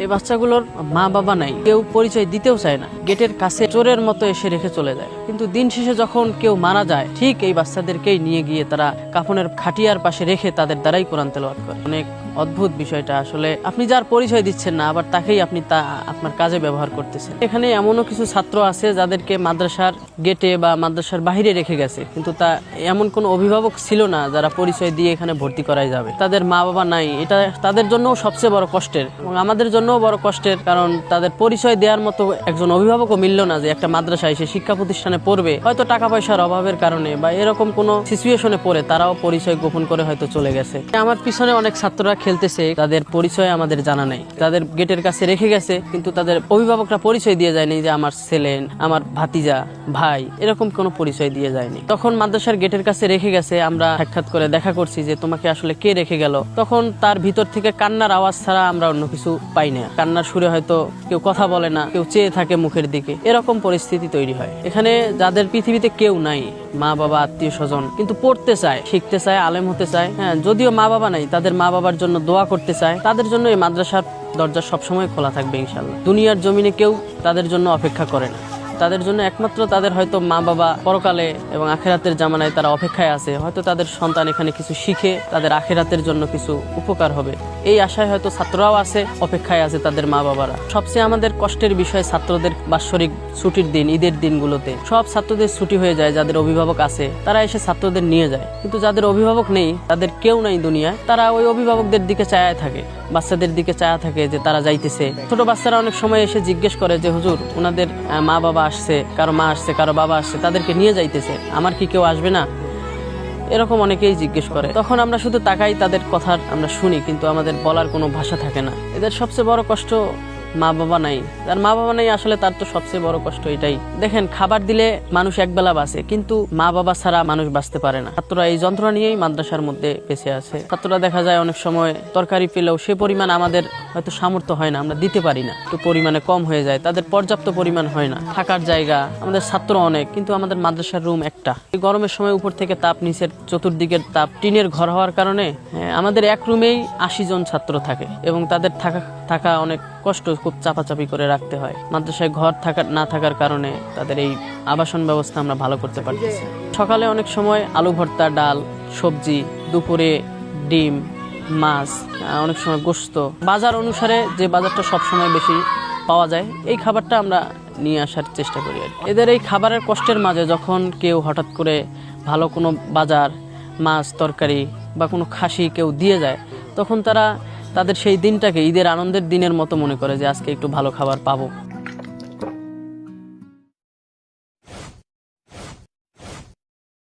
এই বাচ্চাগুলোর মা বাবা নাই, কেউ পরিচয় দিতেও চায় না, গেটের কাছে চোরের মতো এসে রেখে চলে যায়। কিন্তু দিন শেষে যখন কেউ মারা যায়, ঠিক এই বাচ্চাদেরকেই নিয়ে গিয়ে তারা কাফনের খাটিয়ার পাশে রেখে তাদের দ্বারাই কোরআন তেলাওয়াত করে। অনেক অদ্ভুত বিষয়টা। আসলে আপনি যার পরিচয় দিচ্ছেন না, আবার তাকেই আপনি আপনার কাজে ব্যবহার করতেছেন। এখানে এমনও কিছু ছাত্র আছে যাদেরকে মাদ্রাসার গেটে বা মাদ্রাসার বাহিরে রেখে গেছে, কিন্তু তা এমন কোনো অভিভাবক ছিল না যারা পরিচয় দিয়ে এখানে ভর্তি করাই যাবে। তাদের মা বাবা নাই, এটা তাদের জন্য সবচেয়ে বড় কষ্টের এবং আমাদের জন্য বড় কষ্টের। কারণ তাদের পরিচয় দেওয়ার মতো একজন অভিভাবকও মিলল না যে একটা মাদ্রাসায় এসে শিক্ষা প্রতিষ্ঠানে পড়বে। হয়তো টাকা পয়সার অভাবের কারণে বা এরকম কোনো সিচুয়েশনে পড়ে তারাও পরিচয় গোপন করে হয়তো চলে গেছে। আমার পিছনে অনেক ছাত্ররা খেলতেছে, তাদের পরিচয় আমাদের জানা নেই, তাদের গেটের কাছে রেখে গেছে, কিন্তু তাদের অভিভাবকরা পরিচয় দিয়ে যায়নি যে আমার ছেলে, আমার ভাতিজা, ভাই, এরকম কোনো পরিচয় দিয়ে যায়নি। তখন মাদ্রাসার গেটের কাছে রেখে গেছে, আমরা সাক্ষাৎ করে দেখা করছি যে তোমাকে আসলে কে রেখে গেল। তখন তার ভিতর থেকে কান্নার আওয়াজ ছাড়া আমরা অন্য কিছু পাই না। কান্নার সুরে হয়তো কেউ কথা বলে না, কেউ চেয়ে থাকে মুখের দিকে, এরকম পরিস্থিতি তৈরি হয়। এখানে যাদের পৃথিবীতে কেউ নাই, মা বাবা, আত্মীয় স্বজন, কিন্তু পড়তে চায়, শিখতে চায়, আলেম হতে চায়, হ্যাঁ, যদিও মা বাবা নাই, তাদের মা বাবার জন্য দোয়া করতে চায়, তাদের জন্য এই মাদ্রাসার দরজা সবসময় খোলা থাকবে ইনশাআল্লাহ। দুনিয়ার জমিনে কেউ তাদের জন্য অপেক্ষা করে না। তাদের জন্য একমাত্র তাদের হয়তো মা বাবা পরকালে এবং আখেরাতের জামানায় তারা অপেক্ষায় আছে, হয়তো তাদের সন্তান এখানে কিছু শিখে তাদের আখেরাতের জন্য কিছু উপকার হবে, এই আশায় হয়তো ছাত্ররাও আছে, অপেক্ষায় আছে তাদের মা বাবারা। সবচেয়ে আমাদের কষ্টের বিষয় ছাত্রদের বাৎসরিক ছুটির দিন, ঈদের দিনগুলোতে সব ছাত্রদের ছুটি হয়ে যায়। যাদের অভিভাবক আছে তারা এসে ছাত্রদের নিয়ে যায়, কিন্তু যাদের অভিভাবক নেই, তাদের কেউ নাই দুনিয়ায়, তারা ওই অভিভাবকদের দিকে চায়া থাকে, বাচ্চাদের দিকে চায়া থাকে যে তারা যাইতেছে। ছোট বাচ্চারা অনেক সময় এসে জিজ্ঞেস করে যে হুজুর, ওনাদের মা বাবা আসছে, কারো মা আসছে, কারো বাবা আসছে, তাদেরকে নিয়ে যাইতেছে, আমার কি কেউ আসবে না? এরকম অনেকেই জিজ্ঞেস করে। তখন আমরা শুধু তাকাই, তাদের কথা আমরা শুনি, কিন্তু আমাদের বলার কোনো ভাষা থাকে না। এদের সবচেয়ে বড় কষ্ট মা বাবা নাই। যার মা বাবা নাই আসলে তার তো সবচেয়ে বড় কষ্ট এটাই। দেখেন, খাবার দিলে মানুষ একবেলা বাঁচে, কিন্তু মা বাবা ছাড়া মানুষ বাঁচতে পারে না। ছাত্ররা এই যন্ত্রণা নিয়েই মাদ্রাসার মধ্যে বেঁচে আছে। ছাত্ররা দেখা যায় অনেক সময় তরকারি পেলেও সে পরিমাণ আমাদের হয়তো সামর্থ্য হয় না, আমরা দিতে পারি না, একটু পরিমাণে কম হয়ে যায়, তাদের পর্যাপ্ত পরিমাণ হয় না। থাকার জায়গা, আমাদের ছাত্র অনেক, কিন্তু আমাদের মাদ্রাসার রুম একটা। এই গরমের সময় উপর থেকে তাপ, নিচের চতুর্দিকের তাপ, টিনের ঘর হওয়ার কারণে আমাদের এক রুমেই 80 জন ছাত্র থাকে এবং তাদের থাকা অনেক কষ্ট, খুব চাপাচাপি করে রাখতে হয়। মাদ্রাসায় ঘর না থাকার কারণে তাদের এই আবাসন ব্যবস্থা আমরা ভালো করতে পারতেছি। সকালে অনেক সময় আলু ভর্তা, ডাল, সবজি, দুপুরে ডিম, মাছ, অনেক সময় গোশত, বাজার অনুসারে যে বাজারটা সবসময় বেশি পাওয়া যায় এই খাবারটা আমরা নিয়ে আসার চেষ্টা করি। এদের এই খাবারের কষ্টের মাঝে যখন কেউ হঠাৎ করে ভালো কোনো বাজার, মাছ, তরকারি বা কোনো খাসি কেউ দিয়ে যায়, তখন তারা তাদের সেই দিনটাকে ঈদের আনন্দের দিনের মতো মনে করে যে আজকে একটু ভালো খাবার পাবো।